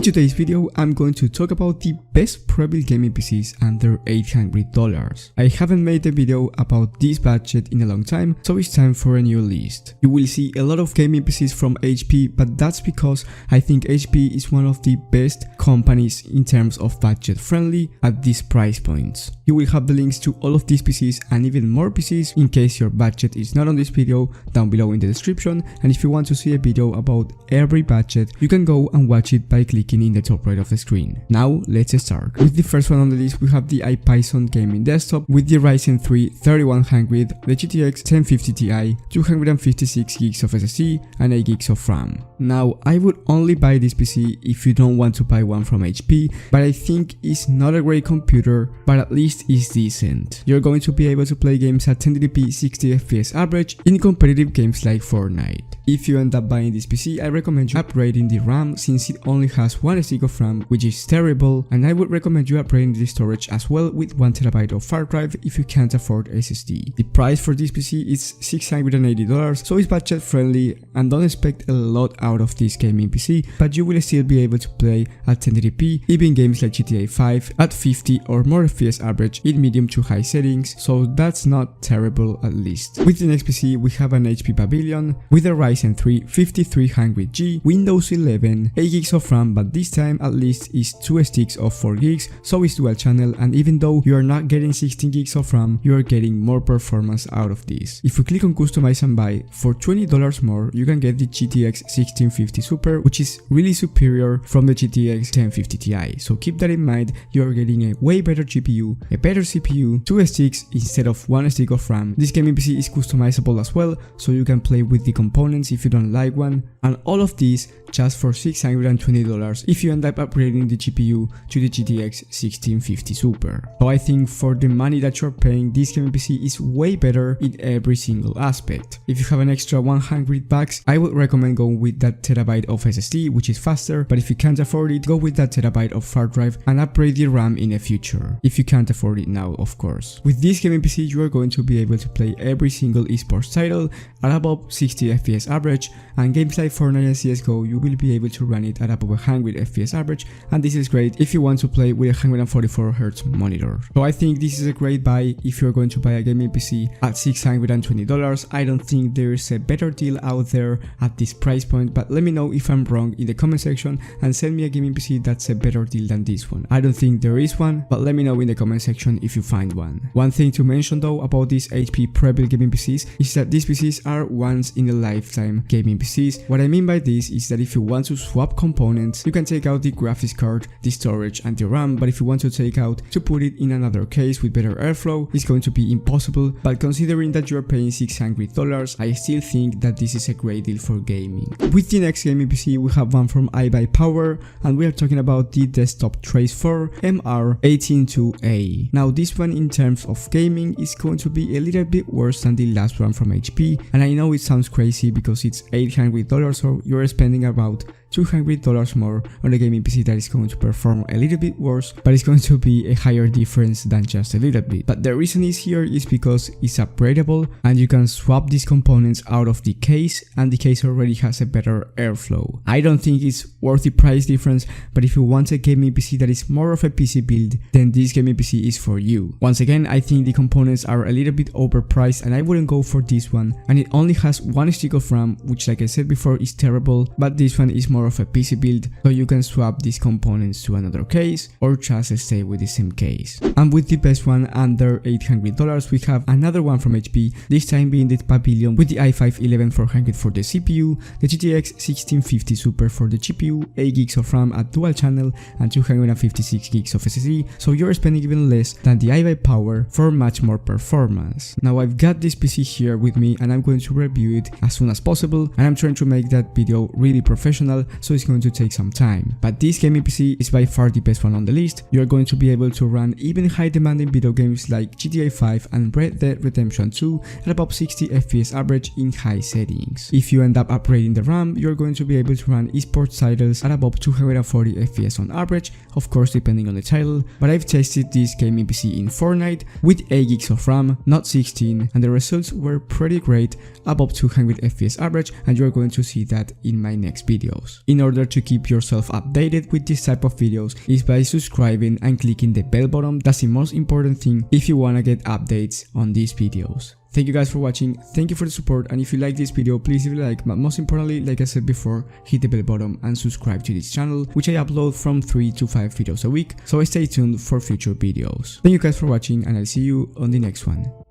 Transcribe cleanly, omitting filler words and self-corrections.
today's video, I'm going to talk about the best Prebuilt gaming PCs under $800. I haven't made a video about this budget in a long time, so it's time for a new list. You will see a lot of gaming PCs from HP, but that's because I think HP is one of the best companies in terms of budget friendly at these price points. You will have the links to all of these PCs and even more PCs in case your budget is not on this video down below in the description, and if you want to see a video about every budget, you can go and watch it by clicking in the top right of the screen. Now let's start. With the first one on the list, we have the Ipyson gaming desktop with the Ryzen 3 3100, the GTX 1050 Ti, 256 gigs of SSD and 8 gigs of RAM. Now I would only buy this PC if you don't want to buy one from HP, but I think it's not a great computer, but at least it's decent. You're going to be able to play games at 1080p 60 FPS average in competitive games like Fortnite. If you end up buying this PC, I recommend you upgrading the RAM since it only has 1 stick of RAM, which is terrible, and I would recommend you upgrading the storage as well with 1TB of hard drive if you can't afford SSD. The price for this PC is $680, so it's budget friendly and don't expect a lot out of this gaming PC, but you will still be able to play at 1080p, even games like GTA 5 at 50 or more FPS average in medium to high settings, so that's not terrible at least. With the next PC, we have an HP Pavilion with a Ryzen 3 5300G, Windows 11, 8 gigs of RAM, but this time at least is 2 sticks of 4 gigs, so it's dual channel, and even though you are not getting 16 gigs of RAM, you are getting more performance out of this. If you click on customize and buy, for $20 more, you can get the GTX 1650 Super, which is really superior from the GTX 1050 Ti, so keep that in mind. You are getting a way better GPU, a better CPU, 2 sticks instead of 1 stick of RAM. This gaming PC is customizable as well, so you can play with the components if you don't like one, and all of these just for $620 if you end up upgrading the GPU to the GTX 1650 Super. So I think for the money that you're paying, this gaming PC is way better in every single aspect. If you have an extra $100, I would recommend going with that terabyte of SSD, which is faster, but if you can't afford it, go with that terabyte of hard drive and upgrade the RAM in the future, if you can't afford it now, of course. With this gaming PC, you are going to be able to play every single esports title at above 60 FPS average, and games like Fortnite and CSGO, you will be able to run it at above 100 FPS average, and this is great if you want to play with a 144Hz monitor. So I think this is a great buy if you're going to buy a gaming PC at $620. I don't think there's a better deal out there at this price point, but let me know if I'm wrong in the comment section and send me a gaming PC that's a better deal than this one. I don't think there is one, but let me know in the comment section if you find one. One thing to mention though about these HP Prebuilt gaming PCs is that these PCs are once in a lifetime gaming PCs. What I mean by this is that if you want to swap components, you can take out the graphics card, the storage and the RAM, but if you want to take out to put it in another case with better airflow, it's going to be impossible. But considering that you're paying $600, I still think that this is a great deal for gaming. With the next gaming PC, we have one from iBuyPower, and we are talking about the Desktop Trace 4 MR182A. Now this one in terms of gaming is going to be a little bit worse than the last one from HP, and I know it sounds crazy because it's $800, so you're spending about $200 more on a gaming PC that is going to perform a little bit worse, but it's going to be a higher difference than just a little bit. But the reason is here is because it's upgradable and you can swap these components out of the case, and the case already has a better airflow. I don't think it's worth the price difference, but if you want a gaming PC that is more of a PC build, then this gaming PC is for you. Once again, I think the components are a little bit overpriced and I wouldn't go for this one, and it only has 1 stick of RAM, which like I said before is terrible, but this one is more of a PC build, so you can swap these components to another case or just stay with the same case. And with the best one under $800, we have another one from HP, this time being the Pavilion with the i5 11400 for the CPU, the GTX 1650 Super for the GPU, 8 gigs of RAM at dual channel and 256 gigs of SSD, so you're spending even less than the iBuyPower for much more performance. Now I've got this PC here with me and I'm going to review it as soon as possible, and I'm trying to make that video really professional, so it's going to take some time. But this gaming PC is by far the best one on the list. You're going to be able to run even high demanding video games like GTA 5 and Red Dead Redemption 2 at about 60 FPS average in high settings. If you end up upgrading the RAM, you're going to be able to run esports titles at about 240 FPS on average, of course depending on the title, but I've tested this gaming PC in Fortnite with 8 gigs of RAM, not 16, and the results were pretty great, above 200 FPS average, and you're going to see that in my next videos. In order to keep yourself updated with this type of videos is by subscribing and clicking the bell button. That's the most important thing if you wanna get updates on these videos. Thank you guys for watching, thank you for the support, and if you like this video, please leave a like, but most importantly, like I said before, hit the bell button and subscribe to this channel, which I upload from 3 to 5 videos a week, so stay tuned for future videos. Thank you guys for watching, and I'll see you on the next one.